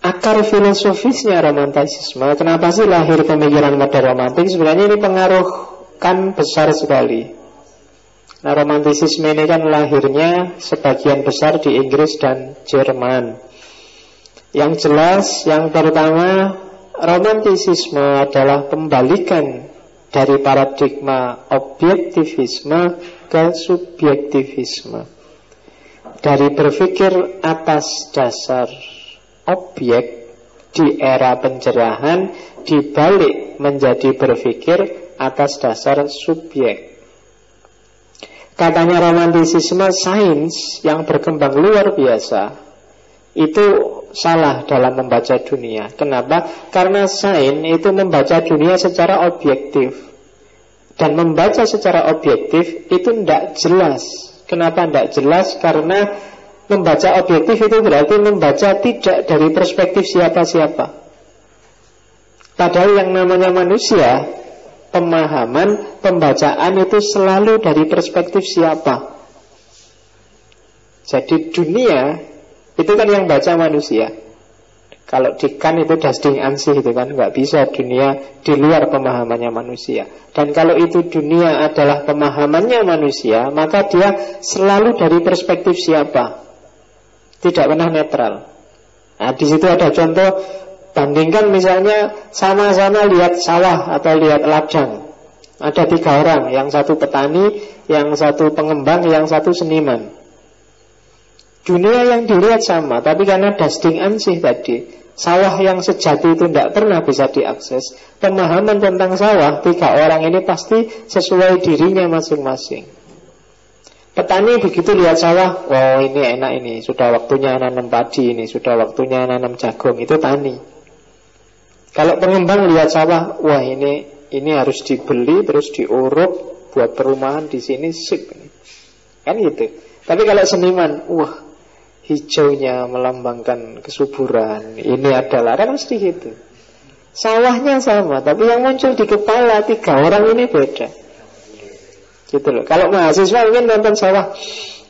akar filosofisnya romantisisme. Kenapa sih lahir pemikiran modern romantik? Sebenarnya ini pengaruh kan besar sekali. Nah, romantisisme ini kan lahirnya sebagian besar di Inggris dan Jerman. Yang jelas, yang pertama, romantisisme adalah pembalikan dari paradigma objektivisme ke subjektivisme. Dari berpikir atas dasar objek di era pencerahan dibalik menjadi berpikir atas dasar subjek. Katanya romantisisme sains yang berkembang luar biasa itu salah dalam membaca dunia. Kenapa? Karena sains itu membaca dunia secara objektif. Dan membaca secara objektif itu tidak jelas. Kenapa tidak jelas? Karena membaca objektif itu berarti membaca tidak dari perspektif siapa-siapa. Padahal yang namanya manusia, pemahaman, pembacaan itu selalu dari perspektif siapa. Jadi dunia itu kan yang baca manusia. Kalau di Kant itu das Ding an sich itu kan nggak bisa dunia di luar pemahamannya manusia. Dan kalau itu dunia adalah pemahamannya manusia, maka dia selalu dari perspektif siapa, tidak pernah netral. Nah, di situ ada contoh. Bandingkan misalnya sama-sama lihat sawah atau lihat ladang. Ada 3 orang, yang satu petani, yang satu pengembang, yang satu seniman. Dunia yang dilihat sama, tapi karena das Ding an sich tadi, sawah yang sejati itu tidak pernah bisa diakses. Pemahaman tentang sawah 3 orang ini pasti sesuai dirinya masing-masing. Petani begitu lihat sawah, wow ini enak ini, sudah waktunya nanam padi ini, sudah waktunya nanam jagung, itu tani. Kalau pengembang lihat sawah, wah ini harus dibeli terus diuruk buat perumahan di sini sip, kan gitu. Tapi kalau seniman, wah hijaunya melambangkan kesuburan, ini adalah kan mesti gitu. Sawahnya sama, tapi yang muncul di kepala 3 orang ini beda. Gitu loh. Kalau mahasiswa mungkin nonton sawah,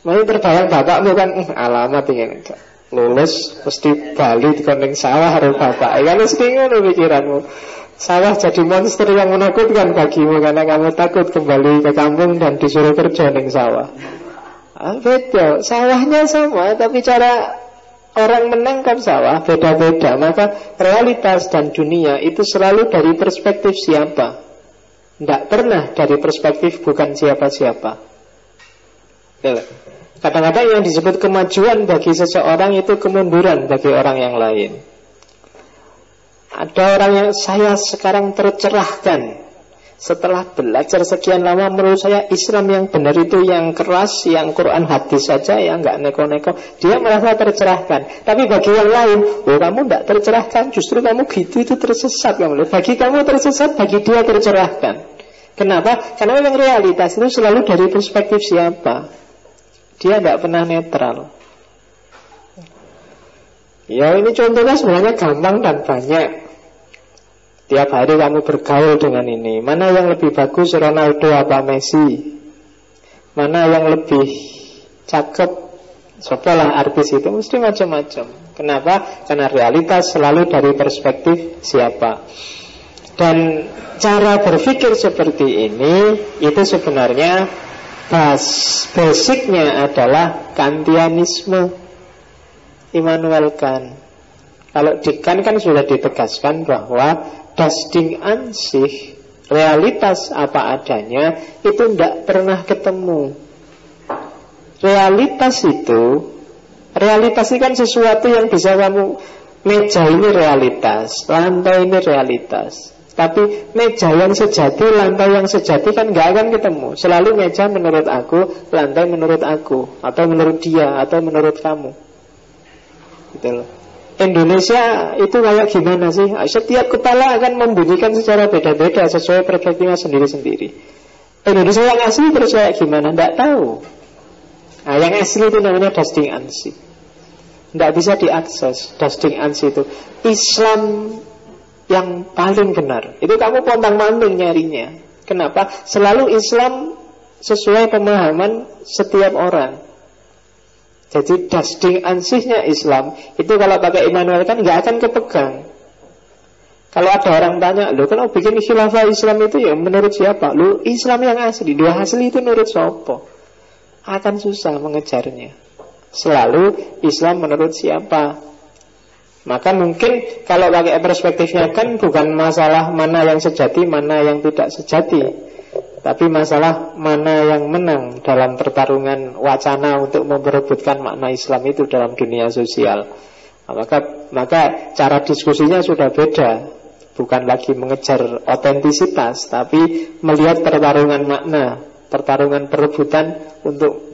mungkin terbayang bapakmu kan, alamat ini lulus mesti bali di kandang sawah harus bapak. Kan mesti ngono pikiranmu. Sawah jadi monster yang menakutkan bagimu karena kamu takut kembali ke kampung dan disuruh kerja di sawah. Beda, sawahnya sama, tapi cara orang menangkap sawah beda-beda. Maka realitas dan dunia itu selalu dari perspektif siapa, tidak pernah dari perspektif bukan siapa-siapa. Kadang-kadang yang disebut kemajuan bagi seseorang itu kemunduran bagi orang yang lain. Ada orang yang saya sekarang tercerahkan setelah belajar sekian lama, menurut saya Islam yang benar itu yang keras, yang Quran hadis saja, yang nggak neko-neko. Dia merasa tercerahkan. Tapi bagi yang lain, oh kamu nggak tercerahkan, justru kamu gitu itu tersesat kamu. Bagi kamu tersesat, bagi dia tercerahkan. Kenapa? Karena memang realitas itu selalu dari perspektif siapa. Dia tidak pernah netral. Ya ini contohnya sebenarnya gampang dan banyak. Tiap hari kamu bergaul dengan ini. Mana yang lebih bagus, Ronaldo apa Messi? Mana yang lebih cakep? Sopalah artis itu, mesti macam-macam. Kenapa? Karena realitas selalu dari perspektif siapa. Dan cara berpikir seperti ini itu sebenarnya basicnya adalah Kantianisme, Immanuel Kant. Kalau di Kant kan sudah ditegaskan bahwa das Ding an sich, realitas apa adanya, itu tidak pernah ketemu. Realitas itu kan sesuatu yang bisa kamu, meja ini realitas, lantai ini realitas. Tapi meja yang sejati, lantai yang sejati kan gak akan ketemu. Selalu meja menurut aku, lantai menurut aku, atau menurut dia, atau menurut kamu. Gitu loh. Indonesia itu kayak gimana sih? Setiap kepala akan membunyikan secara beda-beda sesuai perspektifnya sendiri-sendiri. Indonesia yang asli terus kayak gimana? Nggak tahu. Nah, yang asli itu namanya das Ding an sich. Nggak bisa diakses das Ding an sich itu. Islam yang paling benar itu kamu pontang-manting nyarinya. Kenapa? Selalu Islam sesuai pemahaman setiap orang. Jadi dasding ansihnya Islam itu kalau pakai Immanuel kan nggak akan kepegang. Kalau ada orang tanya, lo kan bikin khilafah Islam itu ya menurut siapa? Lo Islam yang asli, dua asli itu menurut siapa? Akan susah mengejarnya. Selalu Islam menurut siapa? Maka mungkin kalau pakai perspektifnya kan bukan masalah mana yang sejati, mana yang tidak sejati, tapi masalah mana yang menang dalam pertarungan wacana untuk memperebutkan makna Islam itu dalam dunia sosial. Maka cara diskusinya sudah beda. Bukan lagi mengejar otentisitas, tapi melihat pertarungan makna, pertarungan perebutan untuk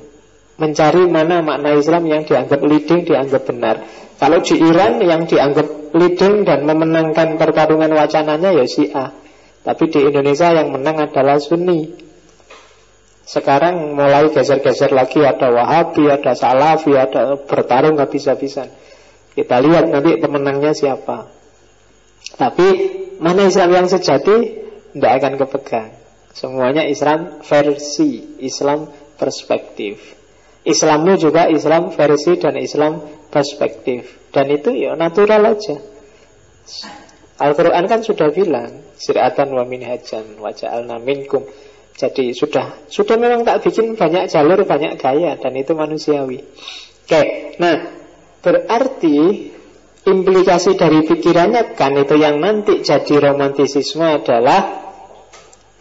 mencari mana makna Islam yang dianggap leading, dianggap benar. Kalau di Iran yang dianggap leading dan memenangkan pertarungan wacananya ya Syiah. Tapi di Indonesia yang menang adalah Sunni. Sekarang mulai geser-geser lagi, ada Wahabi, ada Salafi, ada bertarung habis-habisan. Kita lihat nanti pemenangnya siapa. Tapi mana Islam yang sejati tidak akan kepegang. Semuanya Islam versi, Islam perspektif. Islammu juga Islam versi dan Islam perspektif. Dan itu ya natural aja. Al-Quran kan sudah bilang sir'atan wa minhajan wa ja'alna minkum. Jadi sudah memang tak bikin banyak jalur, banyak gaya. Dan itu manusiawi. Oke, nah berarti implikasi dari pikirannya kan itu yang nanti jadi romantisisme adalah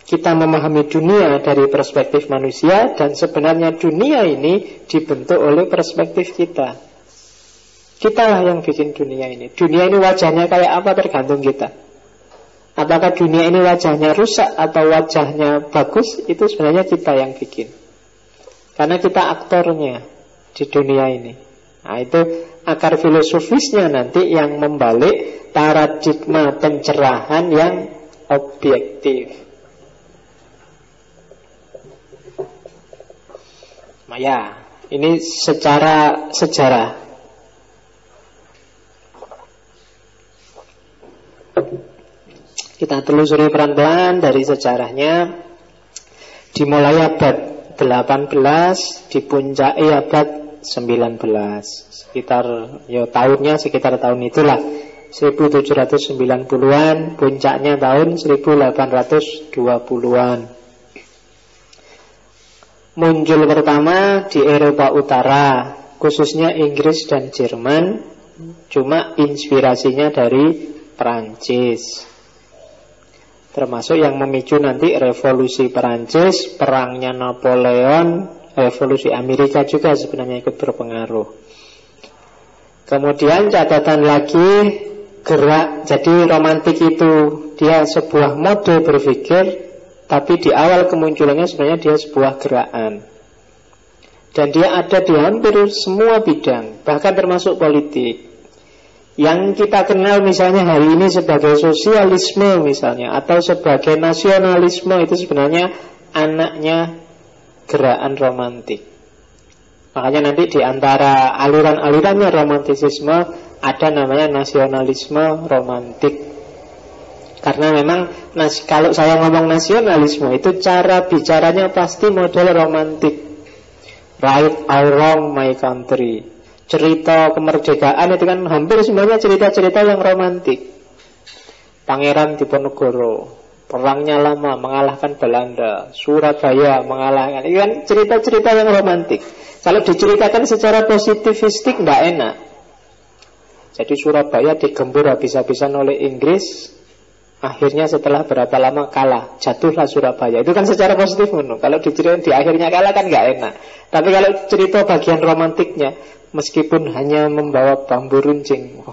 kita memahami dunia dari perspektif manusia, dan sebenarnya dunia ini dibentuk oleh perspektif kita. Kitalah yang bikin dunia ini. Dunia ini wajahnya kayak apa tergantung kita. Apakah dunia ini wajahnya rusak atau wajahnya bagus, itu sebenarnya kita yang bikin. Karena kita aktornya di dunia ini. Nah itu akar filosofisnya nanti yang membalik paradigma pencerahan yang objektif. Ya, ini secara sejarah. Kita telusuri pelan-pelan dari sejarahnya. Dimulai abad 18, dipuncai abad 19. Sekitar tahunnya sekitar tahun itulah 1790-an, puncaknya tahun 1820-an. Muncul pertama di Eropa Utara, khususnya Inggris dan Jerman. Cuma inspirasinya dari Perancis. Termasuk yang memicu nanti revolusi Perancis, perangnya Napoleon, revolusi Amerika juga sebenarnya ikut berpengaruh. Kemudian catatan lagi, gerak. Jadi romantik itu dia sebuah mode berpikir, tapi di awal kemunculannya sebenarnya dia sebuah gerakan. Dan dia ada di hampir semua bidang, bahkan termasuk politik. Yang kita kenal misalnya hari ini sebagai sosialisme misalnya, atau sebagai nasionalisme, itu sebenarnya anaknya gerakan romantik. Makanya nanti di antara aliran-alirannya romantisisme ada namanya nasionalisme romantik. Karena memang kalau saya ngomong nasionalisme itu cara bicaranya pasti model romantik. Right or wrong my country. Cerita kemerdekaan itu kan hampir semuanya cerita-cerita yang romantik. Pangeran Diponegoro, perangnya lama mengalahkan Belanda, Surabaya mengalahkan. Itu kan cerita-cerita yang romantik. Kalau diceritakan secara positivistik tidak enak. Jadi Surabaya digempur habis-habisan oleh Inggris. Akhirnya setelah berapa lama kalah, jatuhlah Surabaya. Itu kan secara positif menurut. Kalau diceritain di akhirnya kalah kan nggak enak. Tapi kalau cerita bagian romantiknya, meskipun hanya membawa bambu runcing,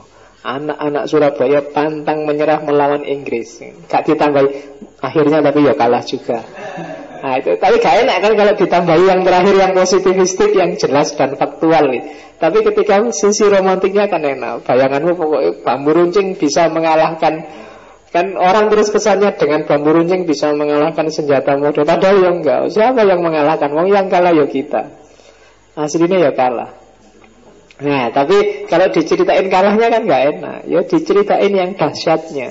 anak-anak Surabaya pantang menyerah melawan Inggris, gak ditambahi akhirnya tapi ya kalah juga. Nah itu, tapi gak enak kan kalau ditambahi yang terakhir yang positivistik, yang jelas dan faktual. Tapi ketika sisi romantiknya kan enak. Bayanganmu pokoknya bambu runcing bisa mengalahkan. Kan orang terus kesannya dengan bambu runcing bisa mengalahkan senjata modern. Padahal ya enggak. Siapa yang mengalahkan? Wong yang kalah ya kita. Aslinya ya kalah. Nah, tapi kalau diceritain kalahnya kan enggak enak. Ya diceritain yang dahsyatnya.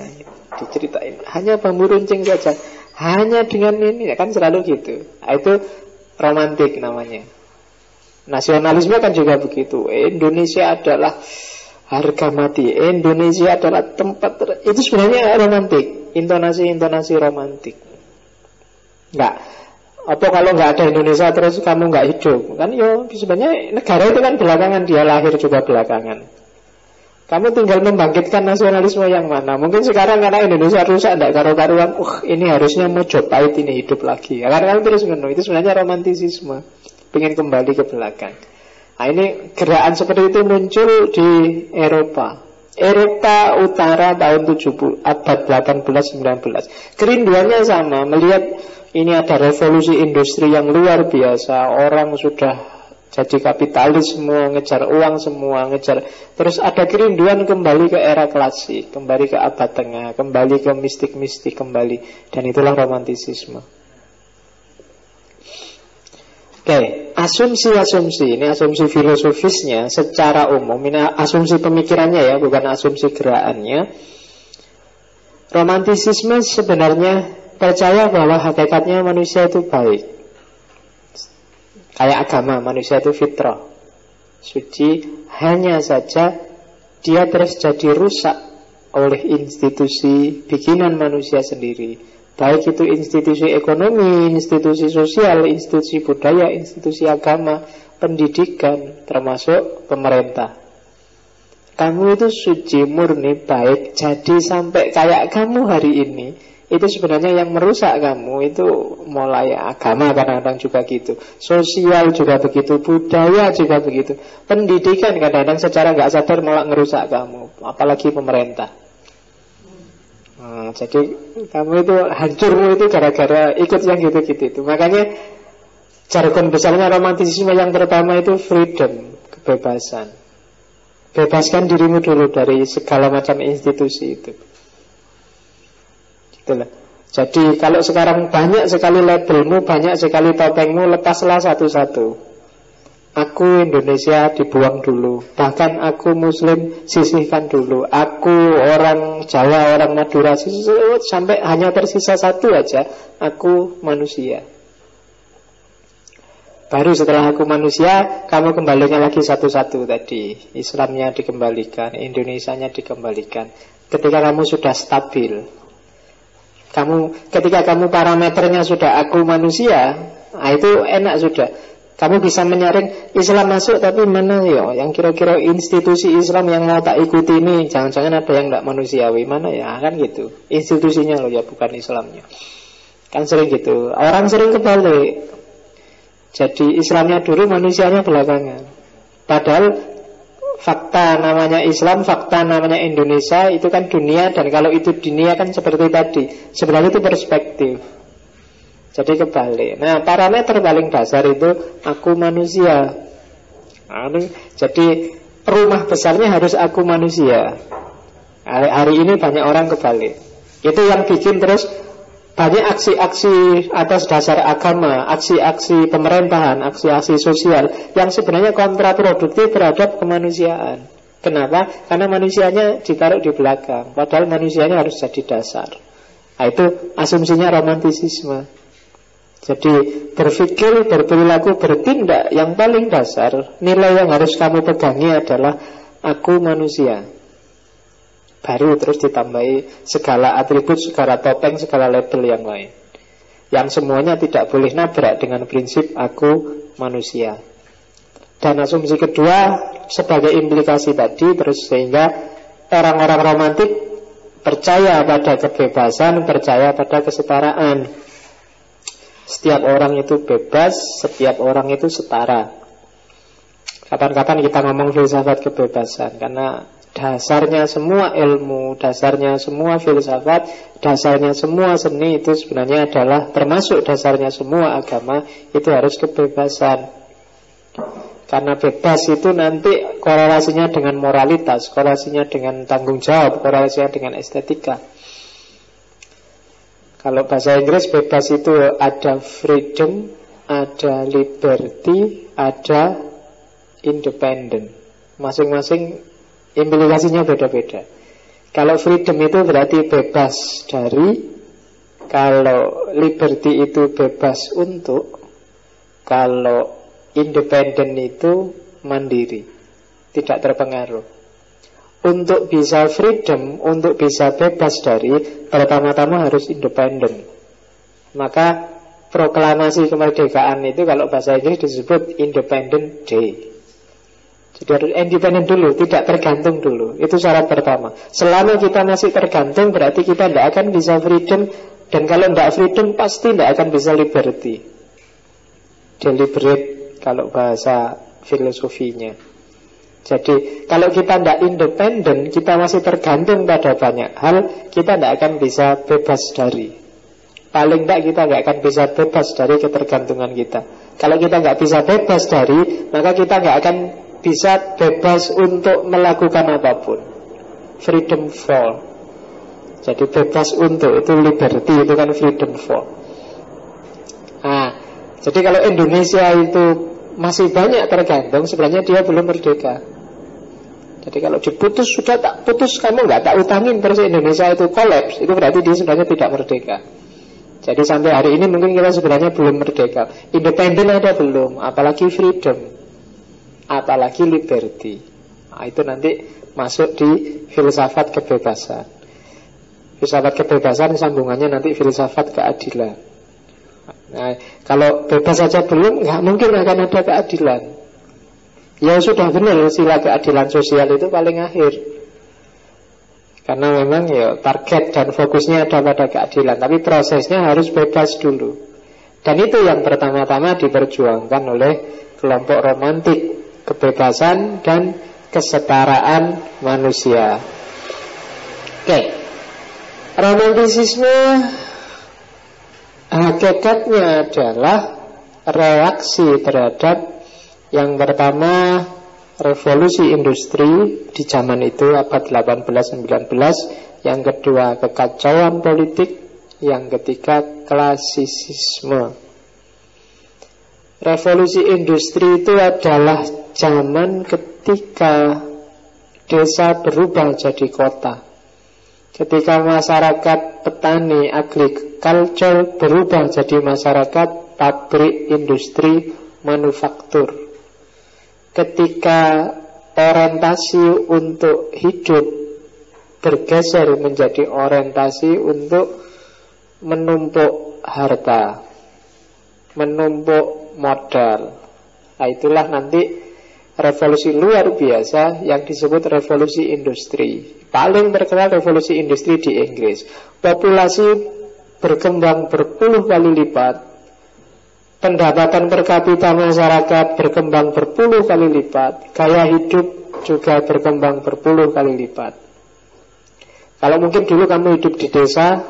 Diceritain hanya bambu runcing saja. Hanya dengan ini, ya kan selalu gitu. Nah, itu romantik namanya. Nasionalisme kan juga begitu. Indonesia adalah harga mati, Indonesia adalah tempat itu sebenarnya romantik, intonasi romantik. Enggak. Apa kalau nggak ada Indonesia terus kamu nggak hidup? Kan yo sebenarnya negara itu kan belakangan, dia lahir juga belakangan. Kamu tinggal membangkitkan nasionalisme yang mana? Mungkin sekarang karena Indonesia rusak, tidak karu-karuan, ini harusnya Mojopahit ini hidup lagi. Karena kan terus ngono, itu sebenarnya romantisisme, pengen kembali ke belakang. Nah, ini gerakan seperti itu muncul di Eropa Utara tahun 70, abad 18-19. Kerinduannya sama, melihat ini ada revolusi industri yang luar biasa. Orang sudah jadi kapitalis semua, ngejar uang semua, terus ada kerinduan kembali ke era klasik, kembali ke abad tengah, kembali ke mistik-mistik kembali. Dan itulah romantisisme. Oke, asumsi-asumsi, ini asumsi filosofisnya secara umum, ini asumsi pemikirannya ya, bukan asumsi gerakannya. Romantisisme sebenarnya percaya bahwa hakikatnya manusia itu baik. Kayak agama, manusia itu fitrah, suci, hanya saja dia terus jadi rusak oleh institusi bikinan manusia sendiri. Baik itu institusi ekonomi, institusi sosial, institusi budaya, institusi agama, pendidikan, termasuk pemerintah. Kamu itu suci, murni, baik, jadi sampai kayak kamu hari ini. Itu sebenarnya yang merusak kamu. Itu mulai agama kadang-kadang juga gitu, sosial juga begitu, budaya juga begitu, pendidikan kadang-kadang secara gak sadar malah ngerusak kamu, apalagi pemerintah. Jadi kamu itu hancurmu itu gara-gara ikut yang gitu-gitu itu. Makanya jargon besarnya romantisisme yang pertama itu freedom, kebebasan. Bebaskan dirimu dulu dari segala macam institusi itu. Itulah. Jadi kalau sekarang banyak sekali labelmu, banyak sekali topengmu, lepaslah satu-satu. Aku Indonesia dibuang dulu. Bahkan aku Muslim sisihkan dulu. Aku orang Jawa, orang Madura, sampai hanya tersisa satu aja. Aku manusia. Baru setelah aku manusia, kamu kembalikan lagi satu-satu tadi. Islamnya dikembalikan, Indonesianya dikembalikan. Ketika kamu sudah stabil, ketika kamu parameternya sudah aku manusia, nah itu enak sudah. Kamu bisa menyaring Islam masuk, tapi mana ya yang kira-kira institusi Islam yang mau tak ikuti ini, jangan-jangan ada yang tidak manusiawi, mana ya, kan gitu. Institusinya loh ya, bukan Islamnya. Kan sering gitu. Orang sering kebalik. Jadi Islamnya dulu, manusianya belakangan. Padahal fakta namanya Islam, fakta namanya Indonesia, itu kan dunia. Dan kalau itu dunia kan seperti tadi, sebenarnya itu perspektif. Jadi kebalik. Nah, parameter paling dasar itu aku manusia. Jadi rumah besarnya harus aku manusia. Hari ini banyak orang kebalik. Itu yang bikin terus banyak aksi-aksi atas dasar agama, aksi-aksi pemerintahan, aksi-aksi sosial yang sebenarnya kontraproduktif terhadap kemanusiaan. Kenapa? Karena manusianya ditaruh di belakang, padahal manusianya harus jadi dasar. Nah, itu asumsinya romantisisme. Jadi berpikir, berperilaku, bertindak yang paling dasar, nilai yang harus kamu pegangi adalah aku manusia. Baru terus ditambahi segala atribut, segala topeng, segala label yang lain, yang semuanya tidak boleh nabrak dengan prinsip aku manusia. Dan asumsi kedua sebagai implikasi tadi, terus sehingga orang-orang romantik percaya pada kebebasan, percaya pada kesetaraan. Setiap orang itu bebas, setiap orang itu setara. Kapan-kapan kita ngomong filsafat kebebasan, karena dasarnya semua ilmu, dasarnya semua filsafat, dasarnya semua seni itu sebenarnya adalah, termasuk dasarnya semua agama, itu harus kebebasan. Karena bebas itu nanti korelasinya dengan moralitas, korelasinya dengan tanggung jawab, korelasinya dengan estetika. Kalau bahasa Inggris bebas itu ada freedom, ada liberty, ada independent. Masing-masing implikasinya beda-beda. Kalau freedom itu berarti bebas dari, kalau liberty itu bebas untuk, kalau independen itu mandiri, tidak terpengaruh. Untuk bisa freedom, untuk bisa bebas dari, pertama-tama harus independen. Maka proklamasi kemerdekaan itu kalau bahasa Inggris disebut Independent Day. Jadi harus independen dulu, tidak tergantung dulu. Itu syarat pertama. Selama kita masih tergantung, berarti kita tidak akan bisa freedom. Dan kalau tidak freedom, pasti tidak akan bisa liberty. Deliberate kalau bahasa filosofinya. Jadi kalau kita tidak independen, kita masih tergantung pada banyak hal, kita tidak akan bisa bebas dari. Paling tidak kita tidak akan bisa bebas dari ketergantungan kita. Kalau kita nggak bisa bebas dari, maka kita nggak akan bisa bebas untuk melakukan apapun. Freedom for. Jadi bebas untuk, itu liberty, itu kan freedom for. Nah, jadi kalau Indonesia itu masih banyak tergantung, sebenarnya dia belum merdeka. Jadi kalau diputus, sudah tak putus, kamu nggak tak utangin, terus Indonesia itu kolaps, itu berarti dia sebenarnya tidak merdeka. Jadi sampai hari ini mungkin kita sebenarnya belum merdeka. Independen ada belum, apalagi freedom, apalagi liberty. Nah, itu nanti masuk di filsafat kebebasan. Filsafat kebebasan sambungannya nanti filsafat keadilan. Nah, kalau bebas saja belum, nggak mungkin akan ada keadilan. Ya sudah benar, sila keadilan sosial itu paling akhir. Karena memang ya target dan fokusnya ada pada keadilan, tapi prosesnya harus bebas dulu. Dan itu yang pertama-tama diperjuangkan oleh kelompok romantik, kebebasan dan kesetaraan manusia. Oke. Romantisisme hakikatnya adalah reaksi terhadap yang pertama revolusi industri di zaman itu abad 18-19, yang kedua kekacauan politik, yang ketiga klasisisme. Revolusi industri itu adalah zaman ketika desa berubah jadi kota. Ketika masyarakat petani agriculture berubah jadi masyarakat pabrik, industri, manufaktur. Ketika orientasi untuk hidup bergeser menjadi orientasi untuk menumpuk harta, menumpuk modal. Nah, itulah nanti revolusi luar biasa yang disebut revolusi industri. Paling terkenal revolusi industri di Inggris. Populasi berkembang berpuluh kali lipat, pendapatan per kapita masyarakat berkembang berpuluh kali lipat, gaya hidup juga berkembang berpuluh kali lipat. Kalau mungkin dulu kamu hidup di desa,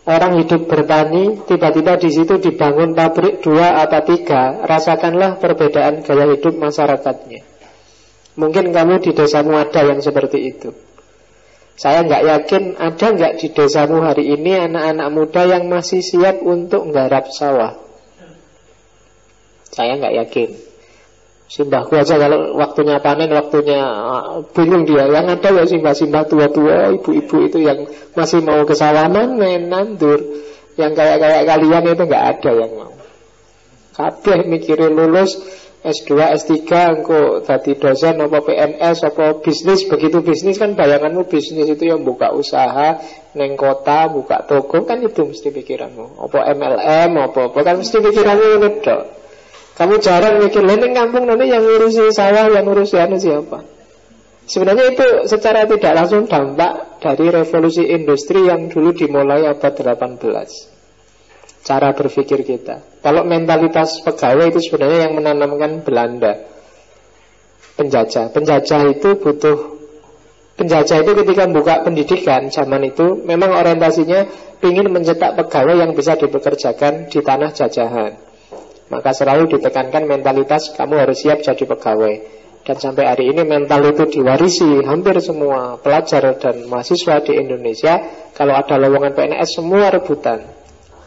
orang hidup bertani, tiba-tiba di situ dibangun pabrik 2 atau 3, rasakanlah perbedaan gaya hidup masyarakatnya. Mungkin kamu di desamu ada yang seperti itu. Saya nggak yakin ada nggak di desamu hari ini anak-anak muda yang masih siap untuk nggarap sawah. Saya nggak yakin. Simbahku aja kalau waktunya panen, waktunya bingung dia. Yang ada ya simbah-simbah tua-tua, ibu-ibu itu yang masih mau ke sawanan, main nandur. Yang kayak kalian itu nggak ada yang mau. Kabeh mikirin lulus S2, S3, engko dadi dosen, apa PNS, apa bisnis. Begitu bisnis kan bayanganmu bisnis itu yang buka usaha neng kota, buka toko, kan itu mesti pikiranmu. Apa MLM, apa kan mesti pikiranmu itu. Kamu jarang mikir, neng kampung nanti yang ngurusi sawah, yang ngurusi anu siapa. Sebenarnya itu secara tidak langsung dampak dari revolusi industri yang dulu dimulai abad 18. Cara berpikir kita. Kalau mentalitas pegawai itu sebenarnya yang menanamkan Belanda. Penjajah itu butuh. Penjajah itu ketika buka pendidikan zaman itu memang orientasinya ingin mencetak pegawai yang bisa dipekerjakan di tanah jajahan. Maka selalu ditekankan mentalitas kamu harus siap jadi pegawai. Dan sampai hari ini mental itu diwarisi hampir semua pelajar dan mahasiswa di Indonesia. Kalau ada lowongan PNS semua rebutan.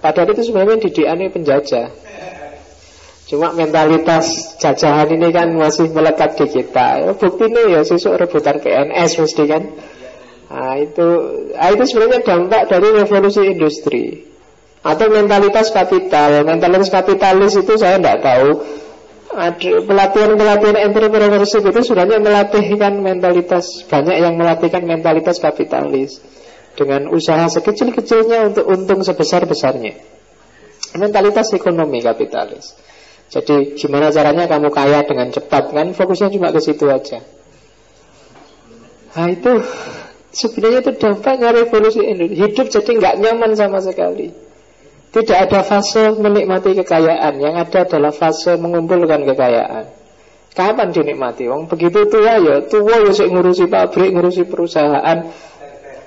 Padahal itu sebenarnya didikannya penjajah. Cuma mentalitas jajahan ini kan masih melekat di kita. Buktinya ya sesuk rebutan PNS mesti kan. Nah, itu sebenarnya dampak dari revolusi industri. Atau mentalitas kapital. Mentalitas kapitalis itu saya tidak tahu Pelatihan entrepreneurship itu sebenarnya melatihkan mentalitas. Banyak yang melatihkan mentalitas kapitalis dengan usaha sekecil-kecilnya untuk untung sebesar-besarnya. Mentalitas ekonomi kapitalis. Jadi gimana caranya kamu kaya dengan cepat, kan fokusnya cuma ke situ aja. Nah itu sebenarnya itu dampaknya revolusi industri. Hidup jadi nggak nyaman sama sekali. Tidak ada fase menikmati kekayaan. Yang ada adalah fase mengumpulkan kekayaan. Kapan dinikmati? Wong begitu tua ya sik ngurusi pabrik, ngurusi perusahaan.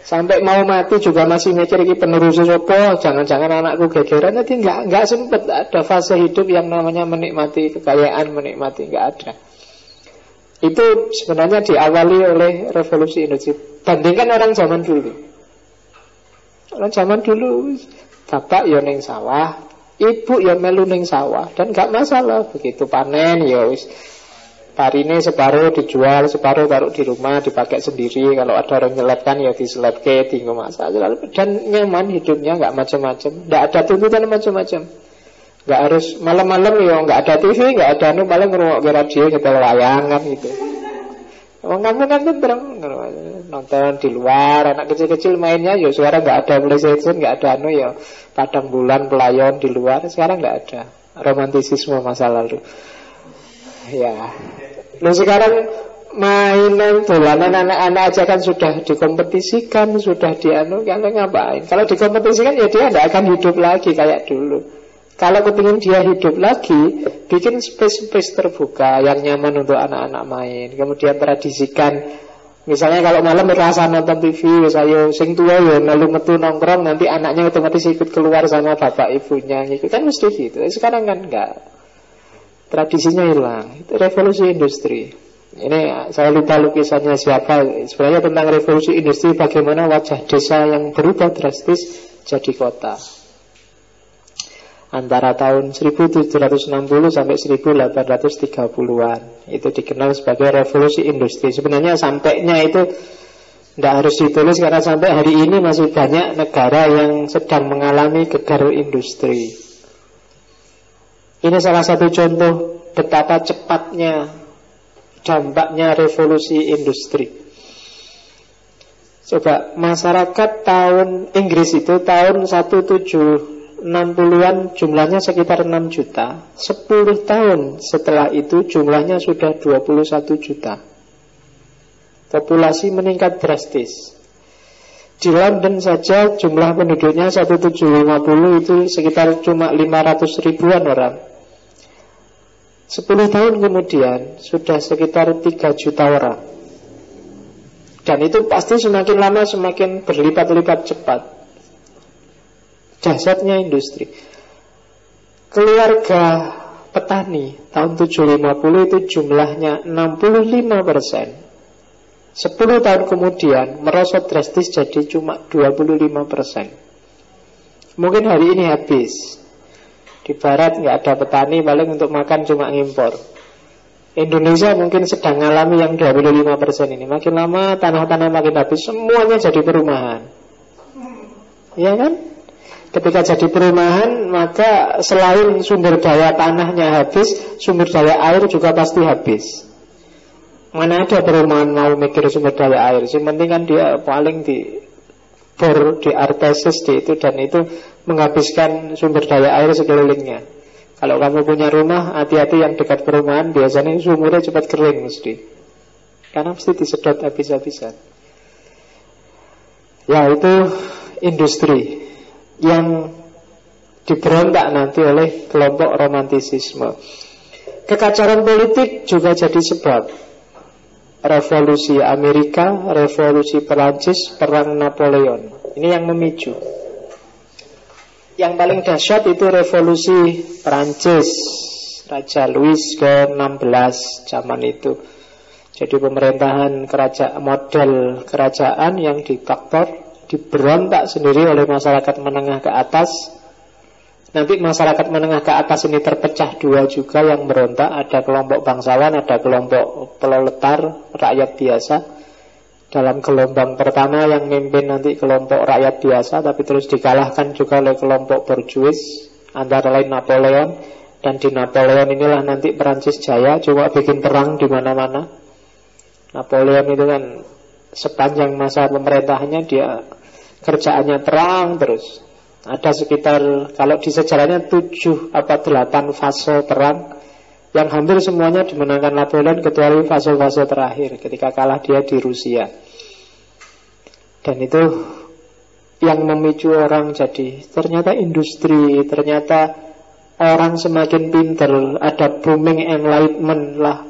Sampai mau mati juga masih mikir iki penerusnya apa, jangan-jangan anakku gegeran. Nanti nggak sempet ada fase hidup yang namanya menikmati kekayaan, menikmati, nggak ada. Itu sebenarnya diawali oleh revolusi industri. Bandingkan orang zaman dulu. Orang zaman dulu bapak ya ning sawah, ibu ya melu ning sawah, dan gak masalah. Begitu panen ya wis parine separuh dijual, separuh taruh di rumah dipakai sendiri. Kalau ada orang nyelepkan ya diselepke, tinggal masalah. Dan nyaman hidupnya, gak macam-macam, gak ada tuntutan macam-macam. Gak harus malam-malam ya gak ada TV, gak ada paling ngrungokne radio nyetel wayangan gitu. Orang kamu kan tentrem nonton di luar, anak kecil-kecil mainnya ya sekarang nggak ada PlayStation, nggak ada ya padang bulan pelayon di luar, sekarang nggak ada romantisisme masa lalu. Ya, sekarang mainan dolanan anak-anak aja kan sudah dikompetisikan, sudah kalian ngapain? Kalau dikompetisikan ya dia tidak akan hidup lagi kayak dulu. Kalau kepingin dia hidup lagi, bikin space-space terbuka yang nyaman untuk anak-anak main. Kemudian tradisikan, misalnya kalau malam merasa nonton TV, saya sing tua ya lalu metu nongkrong, nanti anaknya otomatis ikut keluar sama bapak ibunya, gitu kan mesti gitu. Sekarang kan enggak, tradisinya hilang. Itu revolusi industri. Ini saya lupa lukisannya siapa. Sebenarnya tentang revolusi industri, bagaimana wajah desa yang berubah drastis jadi kota. Antara tahun 1760 sampai 1830-an. Itu dikenal sebagai revolusi industri. Sebenarnya sampainya itu tidak harus ditulis, karena sampai hari ini masih banyak negara yang sedang mengalami gegar industri. Ini salah satu contoh betapa cepatnya dampaknya revolusi industri. Coba masyarakat tahun Inggris itu tahun 1760-an jumlahnya sekitar 6 juta. 10 tahun setelah itu jumlahnya sudah 21 juta. Populasi meningkat drastis. Di London saja jumlah penduduknya 1750 itu sekitar cuma 500 ribuan orang. 10 tahun kemudian sudah sekitar 3 juta orang. Dan itu pasti semakin lama semakin berlipat-lipat cepat. Dahsyatnya industri. Keluarga petani tahun 750 itu jumlahnya 65%. 10 tahun kemudian merosot drastis jadi cuma 25%. Mungkin hari ini habis. Di barat nggak ada petani, paling untuk makan cuma ngimpor. Indonesia mungkin sedang mengalami yang 25% ini. Makin lama tanah-tanah makin habis, semuanya jadi perumahan. Iya kan? Ketika jadi perumahan, maka selain sumber daya tanahnya habis, sumber daya air juga pasti habis. Mana ada perumahan mau mikir sumber daya air? Yang penting kan dia paling di bor, di artesis, di itu dan itu menghabiskan sumber daya air sekelilingnya. Kalau kamu punya rumah, hati-hati yang dekat perumahan, biasanya sumurnya cepat kering mesti. Karena mesti disedot habis-habisan. Ya itu industri yang diberontak nanti oleh kelompok romantisisme. Kekacauan politik juga jadi sebab. Revolusi Amerika, revolusi Perancis, perang Napoleon. Ini yang memicu. Yang paling dahsyat itu revolusi Perancis, Raja Louis ke-16 zaman itu. Jadi pemerintahan kerajaan, model kerajaan yang diktator, diberontak sendiri oleh masyarakat menengah ke atas. Nanti masyarakat menengah ke atas ini terpecah dua juga yang berontak. Ada kelompok bangsawan, ada kelompok proletar, rakyat biasa. Dalam gelombang pertama yang memimpin nanti kelompok rakyat biasa, tapi terus dikalahkan juga oleh kelompok borjuis, antara lain Napoleon. Dan di Napoleon inilah nanti Perancis jaya, coba bikin perang di mana-mana. Napoleon itu kan sepanjang masa pemerintahannya dia kerjaannya perang terus. Ada sekitar, kalau di sejarahnya 7 atau 8 fase perang, yang hampir semuanya dimenangkan Napoleon kecuali fase-fase terakhir ketika kalah dia di Rusia. Dan itu yang memicu orang jadi ternyata industri, ternyata orang semakin pintar, ada booming enlightenment lah,